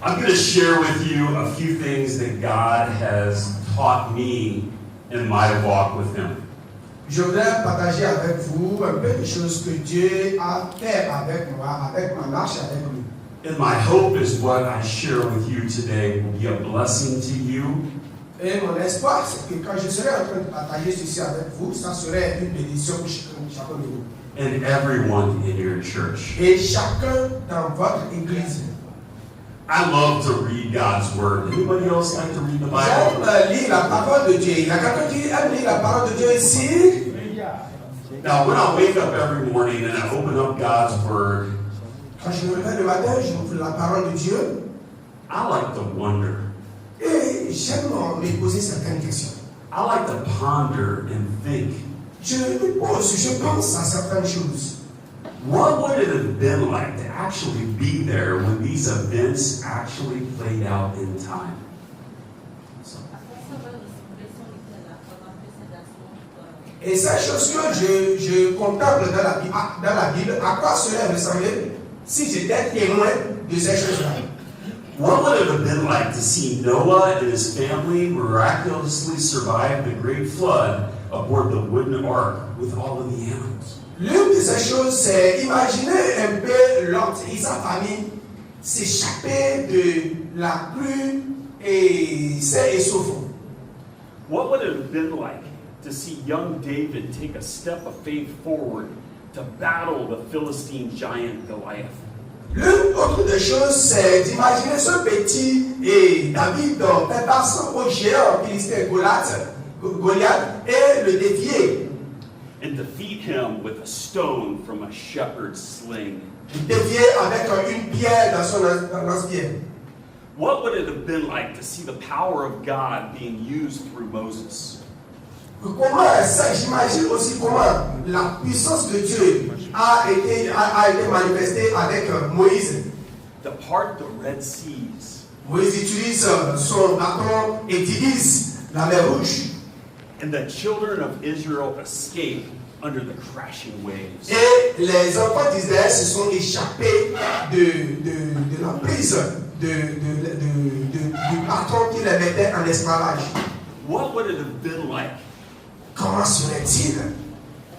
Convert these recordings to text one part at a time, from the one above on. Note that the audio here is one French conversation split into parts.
I'm going to share with you a few things that God has taught me in my walk with Him. Je voudrais partager avec vous un peu de choses que Dieu a fait avec moi, avec ma marche avec lui. And my hope is what I share with you today will be a blessing to you. Et mon espoir, c'est que quand je serai en train de partager ceci avec vous, ça serait une bénédiction pour chacun de vous. And everyone in your church. Et chacun dans votre église. I love to read God's Word. Anybody else like to read the Bible? J'aime lire la parole de Dieu. Il y a quelqu'un qui aime lire la parole de Dieu ici? Now, when I wake up every morning and I open up God's Word, Quand je me réveille le matin, j'ouvre la parole de Dieu. I like to wonder. Et j'aime me poser certaines questions. I like to ponder and think. Je pense à certaines choses. What would it have been like to actually be there when these events actually played out in time? Et ces choses que je contemple dans la Bible, à quoi cela ressemblait si j'étais témoin de ces choses-là? What would it have been like to see Noah and his family miraculously survive the great flood aboard the wooden ark with all of the animals? L'une de ces choses, c'est imaginer un peu Lot et sa famille s'échapper de la pluie et sains et saufs. What would it have been like to see young David take a step of faith forward to battle the Philistine giant Goliath? L'une autre des choses, c'est d'imaginer ce petit et David fait face au géant philistin Goliath et le défier. And defeat him with a stone from a shepherd's sling. Défier avec une pierre dans son lance-pierre. What would it have been like to see the power of God being used through Moses? J'imagine aussi comment la puissance de Dieu a été manifestée avec Moïse. To part the Red Seas. Moïse utilise son bâton et divise la mer Rouge. And the children of Israel escape under the crashing waves. Et les enfants d'Israël se sont échappés de la prise du bâton qui les mettait en esclavage. What would it have been like Comment serait-il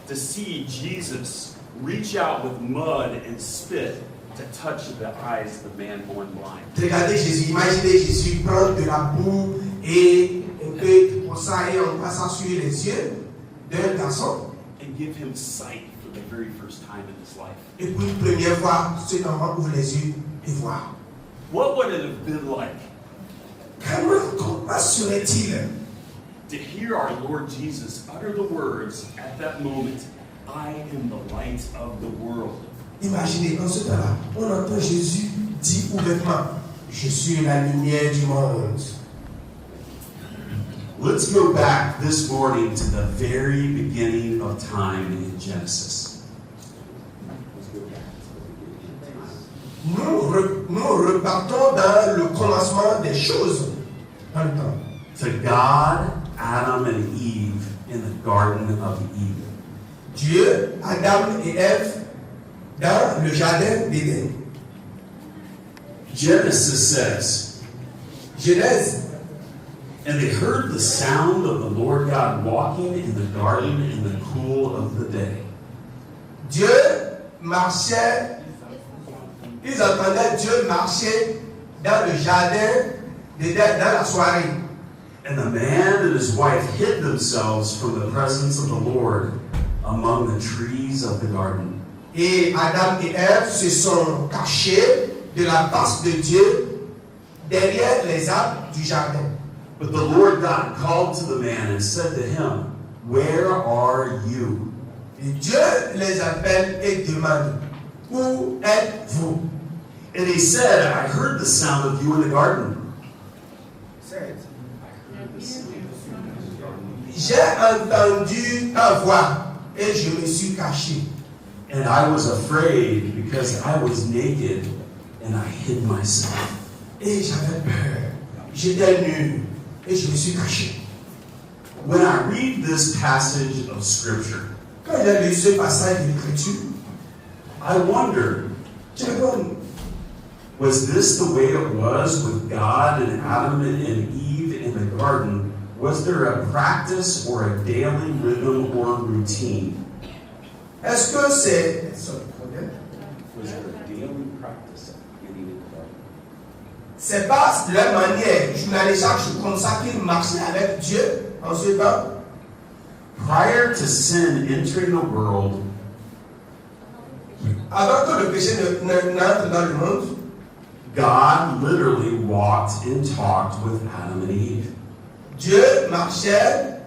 to see Jesus reach out with mud and spit to touch the eyes of the man born blind? Regardez Jésus, imaginez Jésus prendre de la boue et un peu pour ça et on passe ça sur les yeux d'un garçon. And give him sight for the very first time in his life. Et pour une première fois, cet enfant ouvre les yeux et voit. What would it have been like Comment serait-il to hear our Lord Jesus utter the words at that moment, I am the light of the world? Imaginez, en ce temps-là, on entend Jésus dire ouvertement, je suis la lumière du monde. Let's go back this morning to the very beginning of time in Genesis. Nous repartons dans le commencement des choses dans le temps. To God, Adam and Eve in the Garden of Eden. Dieu, Adam et Ève dans le jardin d'Éden. Genesis says, Genèse. and they heard the sound of the Lord God walking in the garden in the cool of the day. Dieu marchait, ils entendaient Dieu marcher dans le jardin d'Éden dans la soirée. And the man and his wife hid themselves from the presence of the Lord among the trees of the garden. Et Adam et Ève se sont cachés de la face de Dieu derrière les arbres du jardin. But the Lord God called to the man and said to him, Where are you? Et Dieu les appelle et demande, où êtes-vous? And he said, I heard the sound of you in the garden. J'ai entendu ta voix et je me suis caché. And I was afraid because I was naked and I hid myself. Et j'avais peur. J'étais nu et je me suis caché. When I read this passage of Scripture, Quand j'ai lu ce passage de l'Écriture, I wonder, je me demande, Was this the way it was with God and Adam and Eve in the garden? Was there a practice or a daily rhythm or routine? Est-ce que c'est... Was there a daily practice at the beginning of the garden? C'est pas leur manière, journalier chaque jour comme ça qu'ils marchaient avec Dieu en ce temps. Prior to sin entering the world, Avant que le péché n'entre dans le monde, God literally walked and talked with Adam and Eve. Dieu marchait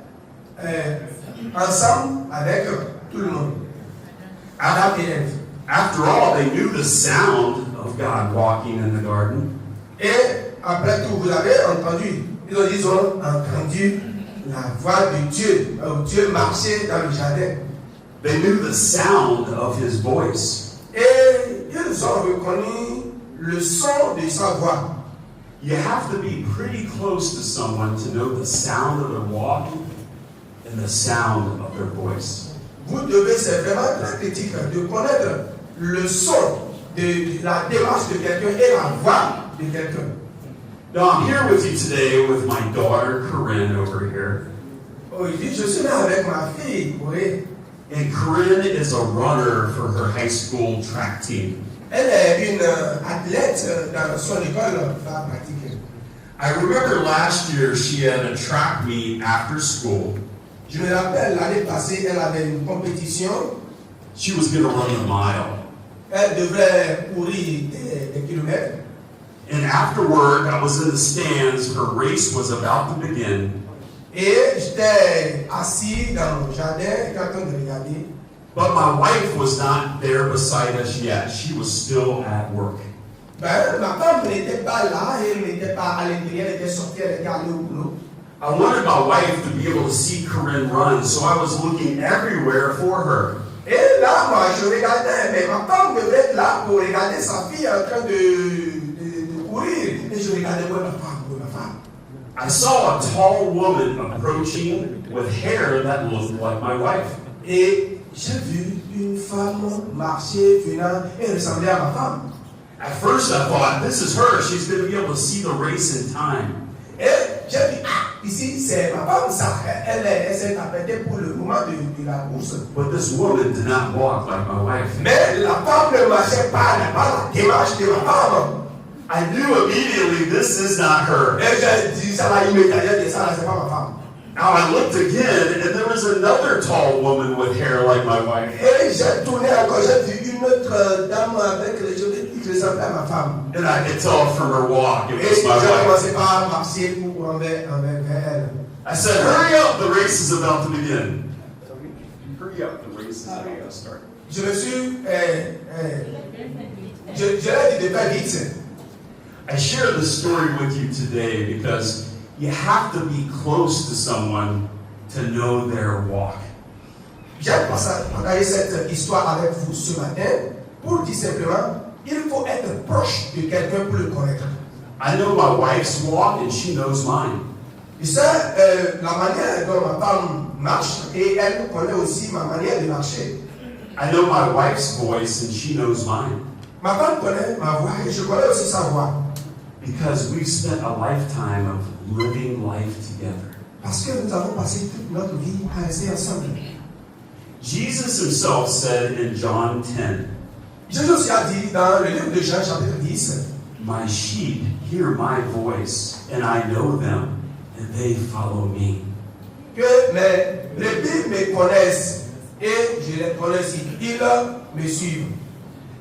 ensemble avec tout le monde. Adam et Ève. After all, they knew the sound of God walking in the garden. Et après tout, vous avez entendu, ils ont entendu la voix de Dieu. Dieu marchait dans le jardin. They knew the sound of his voice. Et ils ont reconnu le son de sa voix. You have to be pretty close to someone to know the sound of their walk and the sound of their voice. Vous devez, c'est vraiment très critique de connaître le son de la démarche de quelqu'un et la voix de quelqu'un. Now, I'm here with you today with my daughter, Corinne, over here. Aujourd'hui, je suis là avec ma fille, oui. And Corinne is a runner for her high school track team. Elle est une athlète dans son école va pratiquer. I remember last year she had a track meet after school. Je me rappelle l'année passée, elle avait une compétition. She was going to run the mile. Elle devrait courir des kilomètres. And afterward, I was in the stands. Her race was about to begin. Et j'étais assis dans le jardin en train de regarder. But my wife was not there beside us yet. She was still at work. Ben, ma femme n'était pas là, elle n'était pas à l'intérieur, elle était sortie, elle était allée au boulot. I wanted my wife to be able to see Corinne run, so I was looking everywhere for her. Et là, moi, je regardais, mais ma femme devait être là pour regarder sa fille en train de courir. Et je regardais, où est ma femme, où est ma femme? I saw a tall woman approaching with hair that looked like my wife. Et j'ai vu une femme marcher, venant, et ressembler à ma femme. At first, I thought, this is her. She's going to be able to see the race in time. Et j'ai dit, ah, ici, c'est ma femme, ça, elle s'est apprêtée pour le moment de la course. But this woman did not walk like my wife. Mais la femme ne marchait pas, elle n'a pas la démarche de ma femme. I knew immediately this is not her. Et j'ai dit, ça va immédiatement, ça, c'est pas ma femme. Now I looked again, and there was another tall woman with hair like my wife. Et j'ai tourné encore, j'ai vu une autre dame avec les cheveux qui ressemblait à ma femme. And I could tell from her walk it Et was j'ai my wife. commencé par marcher pour envers elle. I said, hurry up, the race is about to begin. Hurry up, the race is about to start. Je me suis, je l'ai dit de faire vite. I share this story with you today because you have to be close to someone to know their walk. J'aime partager cette histoire avec vous ce matin pour dire simplement, il faut être proche de quelqu'un pour le connaître. I know my wife's walk and she knows mine. Et ça, la manière dont ma femme marche, et elle connaît aussi ma manière de marcher. I know my wife's voice and she knows mine. Ma femme connaît ma voix et je connais aussi sa voix. Because we've spent a lifetime of living life together. Parce que nous avons passé toute notre vie à rester ensemble. Jesus himself said in John 10, Jésus aussi a dit dans le livre de Jean chapitre 10, my sheep hear my voice, and I know them, and they follow me. que mes brebis me connaissent et je les connais aussi. Ils me suivent.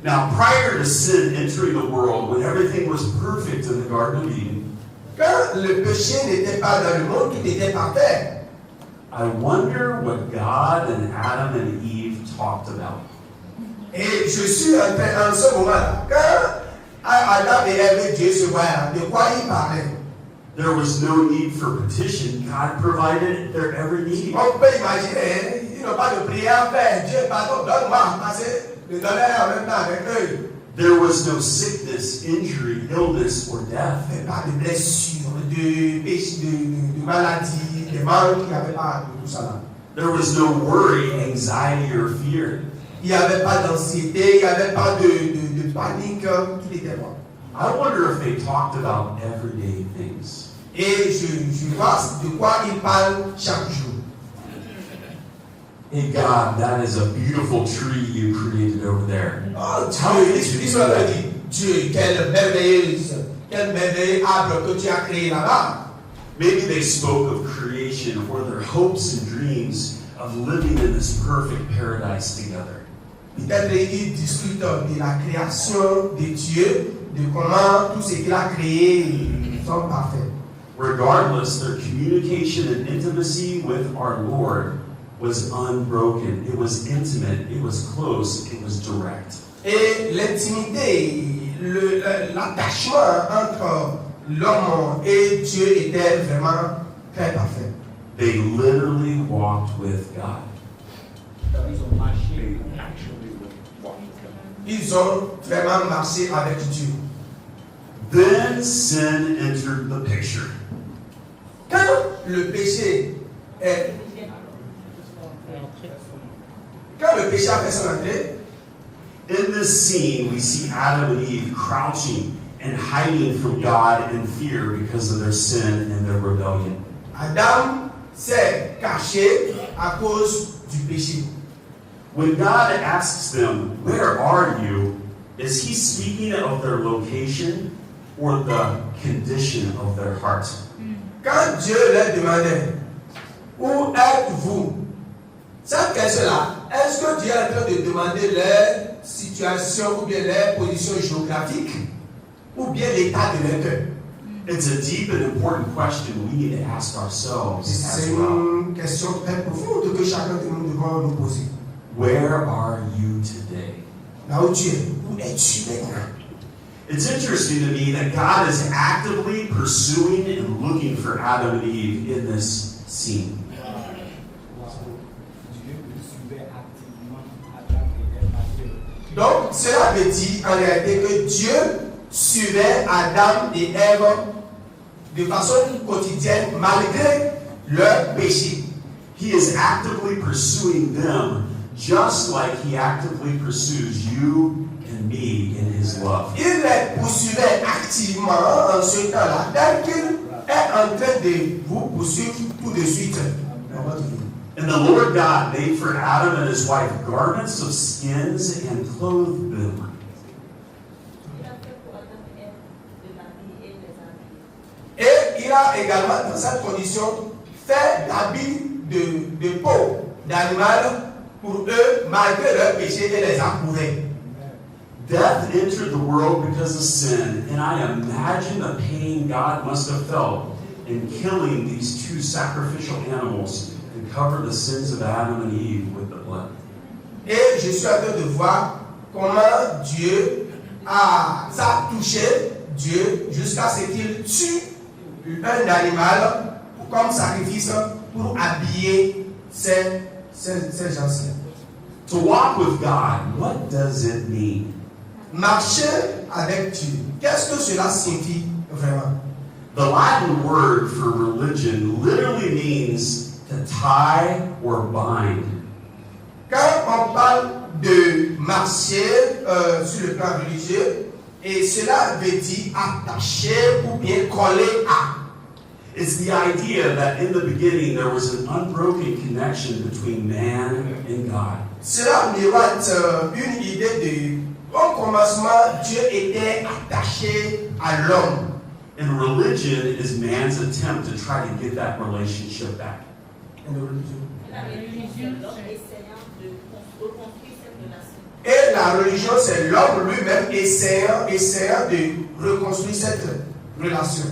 Now, prior to sin entering the world, when everything was perfect in the Garden of Eden, Quand le péché n'était pas dans le monde, tout était parfait. I wonder what God and Adam and Eve talked about. Et je suis en train, en ce moment-là, quand Adam et Ève, Dieu se voyaient, de quoi ils parlaient? There was no need for petition. God provided their every need. On peut imaginer, ils n'ont pas de prière à faire. Dieu, pardon, donne-moi, parce que le donner en même temps avec eux. There was no sickness, injury, illness, or death. Il n'y avait pas de blessures, de maladies, de manques, il n'y avait pas de tout ça là. There was no worry, anxiety, or fear. Il n'y avait pas d'anxiété, il n'y avait pas de panique, tout était bon. I wonder if they talked about everyday things. Et je vois de quoi ils parlent chaque jour. Hey God, that is a beautiful tree you created over there. Oh Dieu, ils sont là dit, Dieu, quel merveilleux arbre que tu as créé là-bas. Maybe they spoke of creation or their hopes and dreams of living in this perfect paradise together. Peut-être ils discutent de la création de Dieu, de comment tout ce qu'il a créé sont parfaits. Regardless, their communication and intimacy with our Lord was unbroken. It was intimate, it was close, it was direct. Et l'intimité, l'attachement entre l'homme et Dieu était vraiment très parfait. They literally walked with God. They actually walked with God. Ils ont vraiment marché avec Dieu. Then sin entered the picture. Quand le péché est... Quand le péché a fait son entrée, In this scene, we see Adam and Eve crouching and hiding from God in fear because of their sin and their rebellion. Adam s'est caché à cause du péché. When God asks them, "Where are you?" is he speaking of their location or the condition of their heart? Quand Dieu leur demandait, où êtes-vous? Cette question-là, est-ce que Dieu est en train de demander leur situation ou bien leur position géographique ou bien l'état de leur cœur? It's a deep and important question we need to ask ourselves as C'est well. une question très profonde que chacun de nous devons nous poser. Where are you today? Là où tu es, où es-tu maintenant? It's interesting to me that God is actively pursuing and looking for Adam and Eve in this scene. Donc, cela veut dire en réalité que Dieu suivait Adam et Ève de façon quotidienne malgré leur péché. He is actively pursuing them just like he actively pursues you and me in his love. Il les poursuivait activement en ce temps-là, tel qu'il est en train de vous poursuivre tout de suite dans votre vie. And the Lord God made for Adam and his wife garments of skins and clothed them. Et il a également, dans cette condition, fait d'habits de peau d'animal pour eux, malgré leur péché, et les a couverts. Death entered the world because of sin, and I imagine the pain God must have felt in killing these two sacrificial animals to cover the sins of Adam and Eve with the blood. Et je suis en train de voir comment Dieu ça a touché Dieu jusqu'à ce qu'il tue un animal comme sacrifice pour habiller ces gens-ci. To walk with God, what does it mean? Marcher avec Dieu, qu'est-ce que cela signifie vraiment? The Latin word for religion literally means to tie or bind. Quand on parle de marcher sur le plan religieux, et cela veut dire attacher ou bien coller à. It's the idea that in the beginning there was an unbroken connection between man and God. Cela miroite une idée de, au commencement, Dieu était attaché à l'homme. And religion is man's attempt to try to get that relationship back. La religion, l'homme essayant de reconstruire cette relation. Et la religion, c'est l'homme lui-même essayant de reconstruire cette relation.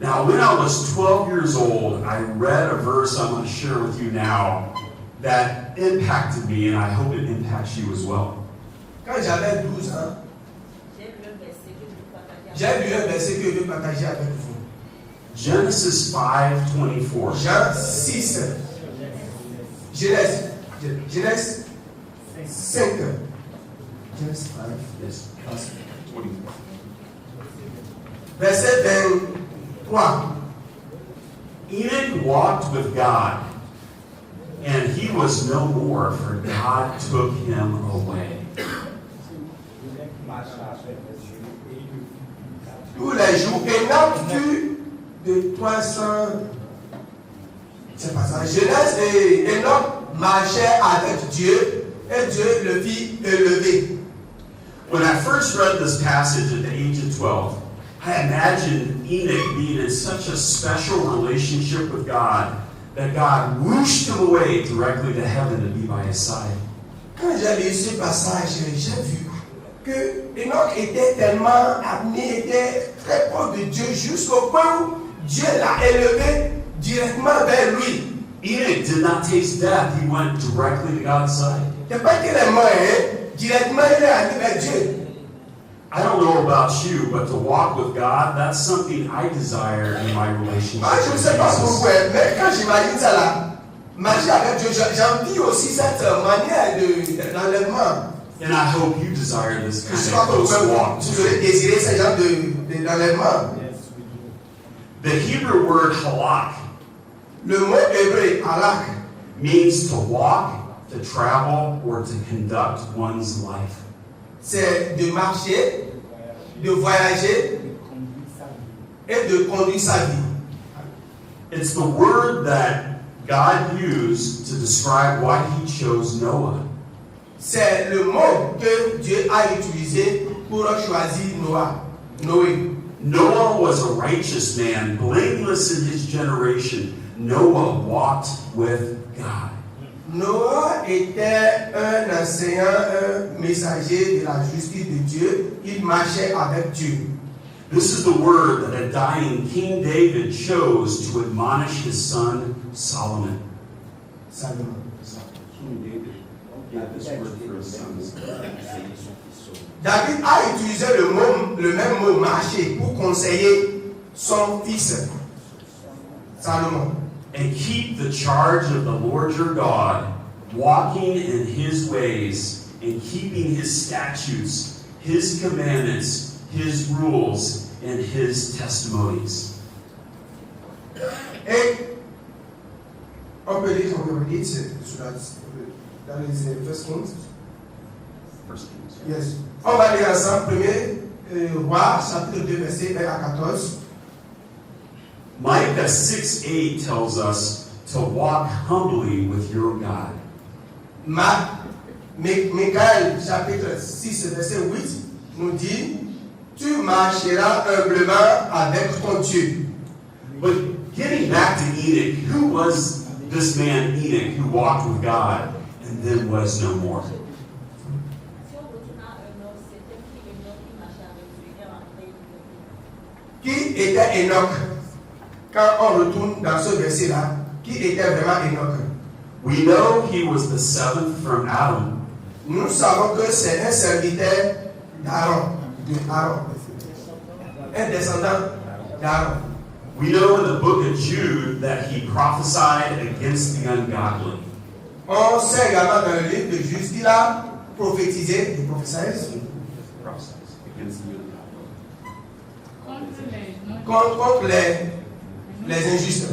Now, when I was 12 years old, I read a verse I'm going to share with you now that impacted me, and I hope it impacts you as well. Quand j'avais 12 ans, J'ai lu un verset que je veux partager avec vous. j'ai lu un verset que je veux partager avec vous. Genesis 5:24. Jean 6. Genèse 5. Genèse 5. Yes. 24. Verset 23. Enoch walked with God, and he was no more, for God took him away. tous les jours. Enoch fut de 300. C'est pas ça. Genèse et Enoch marchait avec Dieu et Dieu le fit élever. When I first read this passage at the age of 12, I imagined Enoch being in such a special relationship with God that God whooshed him away directly to heaven to be by his side. Quand j'ai lu ce passage, j'ai vu que Enoch était tellement amené, était très proche de Dieu jusqu'au point où Dieu l'a élevé directement vers lui. Enoch did not taste death. He went directly to God's side. C'est pas qu'il est mort, directement il est allé vers Dieu. I don't know about you, but to walk with God, that's something I desire in my relationship Moi, je ne with sais pas Jesus. pourquoi, mais quand j'imagine ça là, marcher avec Dieu, j'envie aussi cette manière d'enlèvement. And I hope you desire this Je ne sais kind pas of close pourquoi walk. vous devez désirer ce genre d'enlèvement. The Hebrew word halak Le mot hébreu, halak, means to walk, to travel, or to conduct one's life. c'est de marcher, de voyager et de conduire sa vie. It's the word that God used to describe why he chose Noah. C'est le mot que Dieu a utilisé pour choisir Noé. Noah was a righteous man, blameless in his generation. Noah walked with God. Noah était un enseignant, un messager de la justice de Dieu. Il marchait avec Dieu. This is the word that a dying King David chose to admonish his son Solomon. Salomon. King David gave this word for his sons. David a utilisé le même mot marcher pour conseiller son fils Salomon. And keep the charge of the Lord your God, walking in his ways and keeping his statutes, his commandments, his rules, and his testimonies. Et on peut lire dans les First Kings. First Kings. Yes. On va lire ensemble 1er Roi, chapitre 2, verset 1 à 14. Micah 6:8 tells us to walk humbly with your God. Michaël, chapitre 6, verset 8, nous dit: Tu marcheras humblement avec ton Dieu. But getting back to Enoch, who was this man Enoch who walked with God and then was no more? Si on retourne à Enoch, c'était qui Enoch qui marchait avec Dieu et après il est Qui était Enoch? Quand on retourne dans ce verset-là, qui était vraiment Enoch? We know he was the seventh from Adam. Nous savons que c'est un serviteur d'Aaron, un descendant d'Aaron. We know in the book of Jude that he prophesied against the ungodly. On sait également dans le livre de Jude qu'il a prophétisé, il prophétise Prophesied against the ungodly. contre les injustes.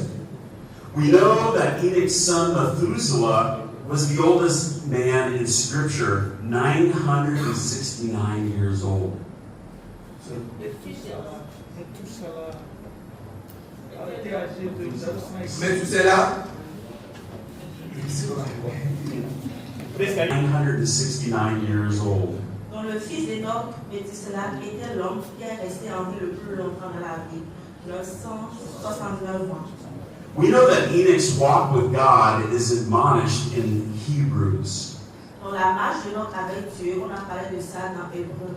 We know that Enoch's son Methuselah was the oldest man in Scripture, 969 years old. Mais tout cela, 969 years old. dont le fils d'Enoch, Métusela, était l'homme qui est resté en vie le plus longtemps dans la vie, 969 ans. We know that Enoch's walk with God is admonished in Hebrews. Dans la marche d'Enoch avec Dieu, on a parlé de ça dans Hébreux.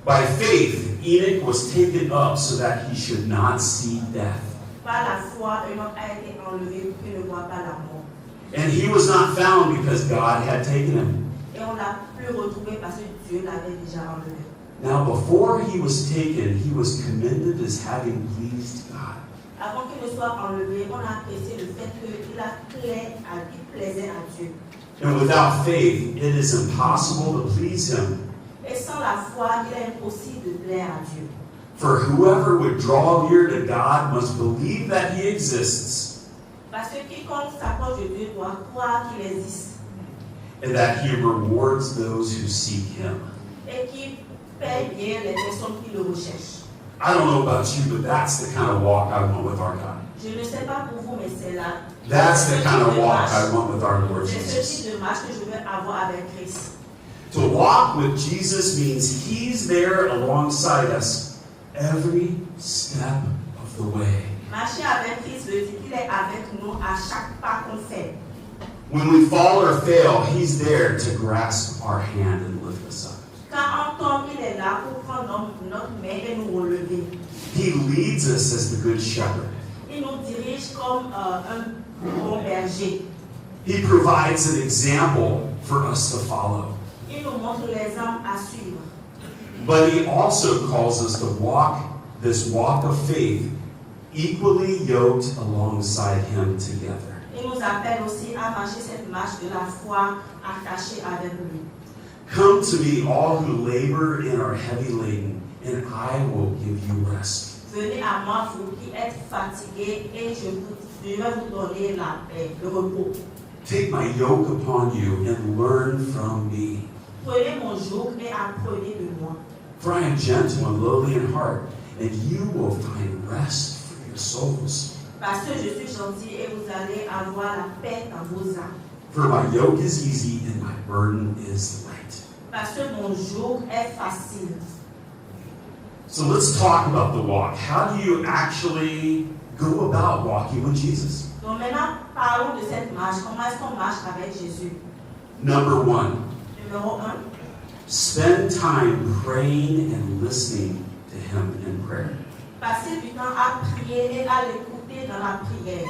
By faith, Enoch was taken up so that he should not see death. Par la foi, Enoch a été enlevé pour qu'il ne voit pas la mort. And he was not found because God had taken him. Et on l'a plus retrouvé parce que Dieu l'avait déjà enlevé. Now, before he was taken, he was commended as having pleased God. Avant qu'il ne soit enlevé, on a apprécié le fait qu'il plaisait à Dieu. And without faith, it is impossible to please him. Et sans la foi, il est impossible de plaire à Dieu. For whoever would draw near to God must believe that he exists, Parce que quiconque s'approche de Dieu doit croire qu'il existe and that he rewards those who seek him. et qu'il paie bien les personnes qui le recherchent. I don't know about you, but that's the kind of walk I want with our God. Je ne sais pas pour vous, mais c'est là. That's the kind of C'est ce type de walk I marche- want with our Lord C'est ce Jesus. type de marche que je veux avoir avec Christ. To walk with Jesus means He's there alongside us every step of the way. Marcher avec Christ veut dire qu'il est avec nous à chaque pas qu'on fait. When we fall or fail, He's there to grasp our hand and lift us up. Quand on tombe, il est là pour prendre notre main et nous relever. He leads us as the Good Shepherd. Il nous dirige comme un bon berger. He provides an example for us to follow. Il nous montre l'exemple à suivre. But He also calls us to walk this walk of faith equally yoked alongside Him together. Il nous appelle aussi à marcher cette marche de la foi attachée avec lui. Come to me, all who labor and are heavy laden, and I will give you rest. Venez à moi, vous qui êtes fatigués, et je vais vous donner la paix, le repos. Take my yoke upon you and learn from me. Prenez mon joug et apprenez de moi. For I am gentle and lowly in heart, and you will find rest for your souls. Parce que je suis gentil et vous allez avoir la paix dans vos âmes. For my yoke is easy and my burden is light. Parce que mon joug est facile. So let's talk about the walk. How do you actually go about walking with Jesus? Donc maintenant, parlons de cette marche. Comment est-ce qu'on marche avec Jésus? Number one, Numéro 1, spend time praying and listening to Him in prayer. passez du temps à prier et à l'écouter dans la prière.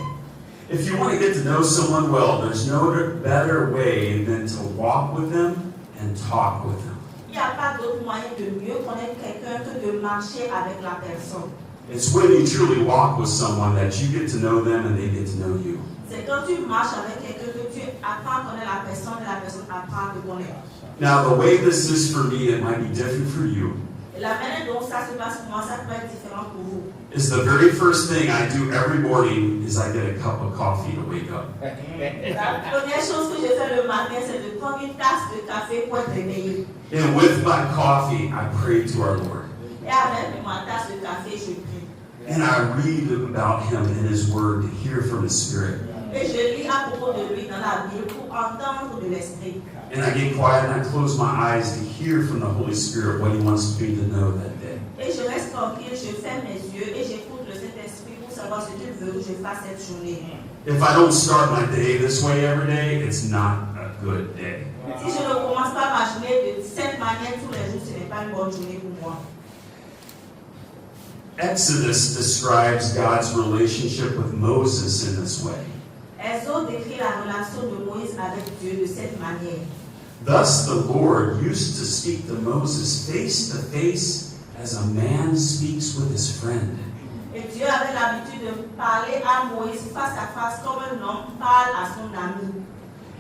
If you want to get to know someone well, there's no better way than to walk with them and talk with them. Il n'y a pas d'autre moyen de mieux connaître quelqu'un que de marcher avec la personne. It's when you truly walk with someone that you get to know them and they get to know you. C'est quand tu marches avec quelqu'un que tu apprends à connaître la personne et la personne apprend à te connaître. Now, the way this is for me, it might be different for you, Et la manière dont ça se passe pour moi, ça peut être différent pour vous. is the very first thing I do every morning is I get a cup of coffee to wake up. La première chose que je fais le matin, c'est de prendre une tasse de café pour être réveillé. And with my coffee, I pray to our Lord. Et avec ma tasse de café, je prie. And I read about Him in His Word to hear from His Spirit. Et je lis à propos de lui dans la Bible pour entendre de l'esprit. And I get quiet and I close my eyes to hear from the Holy Spirit what He wants me to know that day. Et je reste tranquille, je ferme mes yeux et j'écoute le Saint-Esprit pour savoir ce qu'il veut que je fasse cette journée. If I don't start my day this way every day, it's not a good day. Si je ne commence pas ma journée de cette manière tous les jours, ce n'est pas une bonne journée pour moi. Exodus describes God's relationship with Moses in this way. Exode décrit la relation de Moïse avec Dieu de cette manière. Thus the Lord used to speak to Moses face to face as a man speaks with his friend. Et Dieu avait l'habitude de parler à Moïse face à face comme un homme parle à son ami.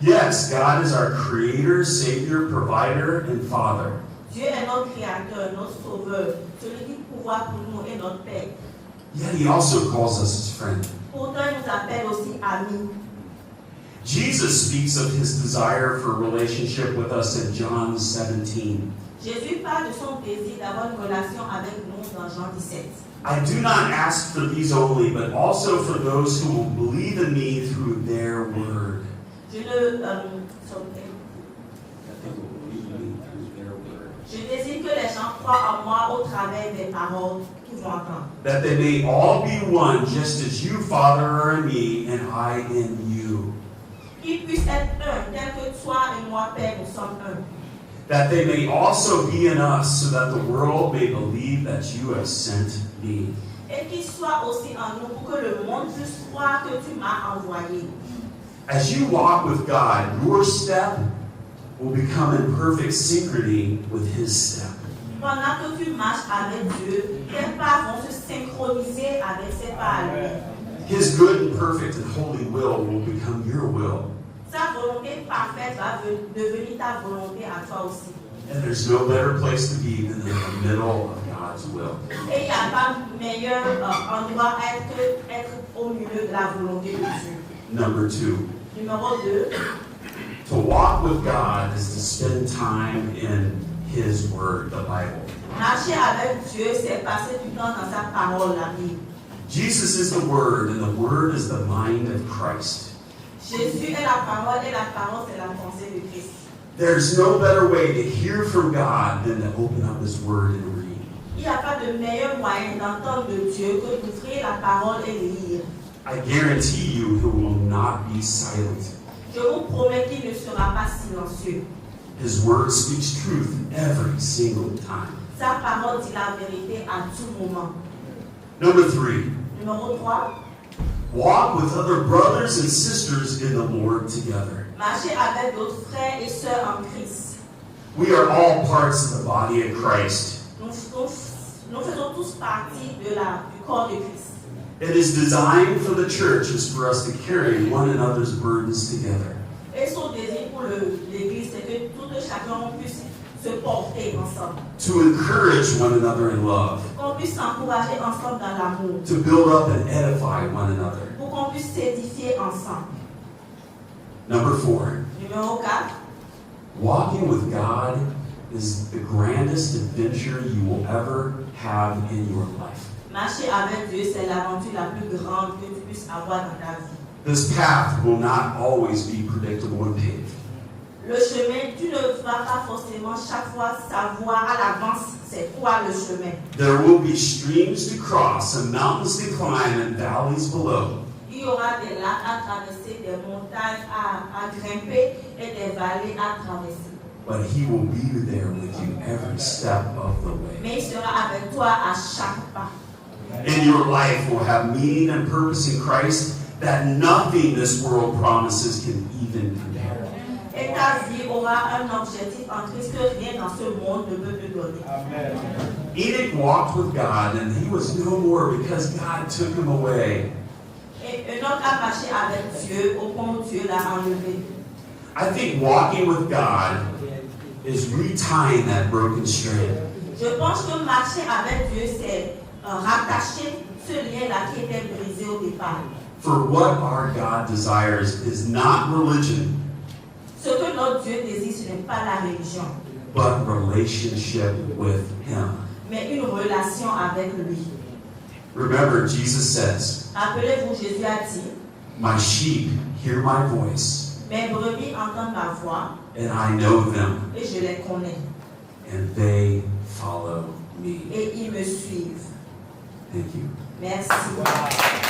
Yes, God is our creator, savior, provider, and father. Dieu est notre créateur, notre sauveur, celui qui pourvoit pour nous et notre Père. Yet He also calls us His friend. Pourtant, il nous appelle aussi amis. Jesus speaks of His desire for a relationship with us in John 17. Jésus parle de son désir d'avoir une relation avec nous dans Jean 17. I do not ask for these only, but also for those who will believe in me through their word. Je désire que les gens croient en moi au travers des paroles qu'ils vont entendre. That they may all be one, just as you, Father, are in me, and I in you. Qu'ils puissent être un, tel que toi et moi, Père, nous sommes un. That they may also be in us, so that the world may believe that you have sent me. Et qu'ils soient aussi en nous pour que le monde puisse croire que tu m'as envoyé. As you walk with God, your step will become in perfect synchrony with His step. Pendant que tu marches avec Dieu, tes pas vont se synchroniser avec ses pas à lui. His good and perfect and holy will become your will. Sa volonté parfaite va devenir ta volonté à toi aussi. And there's no better place to be than in the middle of God's will. Et il n'y a pas meilleur endroit être au milieu de la volonté de Dieu. Number 2, Numéro 2, to walk with God is to spend time in His Word, the Bible. Marcher avec Dieu, c'est passer du temps dans sa parole, la Bible. Jesus is the Word, and the Word is the mind of Christ. Jésus est la parole et la parole, c'est la pensée de Christ. There's no better way to hear from God than to open up His Word and read. Il n'y a pas de meilleur moyen d'entendre de Dieu que d'ouvrir la parole et de lire. I guarantee you He will not be silent. Je vous promets qu'il ne sera pas silencieux. His Word speaks truth every single time. Sa parole dit la vérité à tout moment. Number 3, Numéro 3, walk with other brothers and sisters in the Lord together. marcher avec d'autres frères et sœurs en Christ. We are all parts of the body of Christ. Nous faisons tous partie du corps de Christ. It is designed for the church is for us to carry one another's burdens together. Et son désir pour l'Église, c'est que tout chacun puisse se porter ensemble. To encourage one another in love. Qu'on puisse s'encourager ensemble dans l'amour. To build up and edify one another. Pour qu'on puisse s'édifier ensemble. Number 4, Numéro 4, walking with God is the grandest adventure you will ever have in your life. marcher avec Dieu, c'est l'aventure la plus grande que tu puisses avoir dans ta vie. This path will not always be predictable and paved. Le chemin, tu ne vas pas forcément chaque fois savoir à l'avance c'est quoi le chemin. There will be streams to cross and mountains to climb and valleys below. Il y aura des lacs à traverser, des montagnes à grimper et des vallées à traverser. But He will be there with you every step of the way. Mais il sera avec toi à chaque pas. And your life will have meaning and purpose in Christ that nothing this world promises can even compare. Et ta vie aura un objectif en Christ que rien dans ce monde ne peut te donner. Enoch walked with God and he was no more because God took him away. Et Enoch a marché avec Dieu au point où Dieu l'a enlevé. I think walking with God is retying that broken strand. Je pense que marcher avec Dieu, c'est rattacher ce lien-là qui était brisé au départ. For what our God desires is not religion, Ce que notre Dieu désire, ce n'est pas la religion, but relationship with Him. mais une relation avec lui. Remember, Jesus says, Rappelez-vous, Jésus a dit, my sheep hear my voice, mes brebis entendent ma voix and I know them, et je les connais. and they follow me. Et ils me suivent. Thank you. Merci.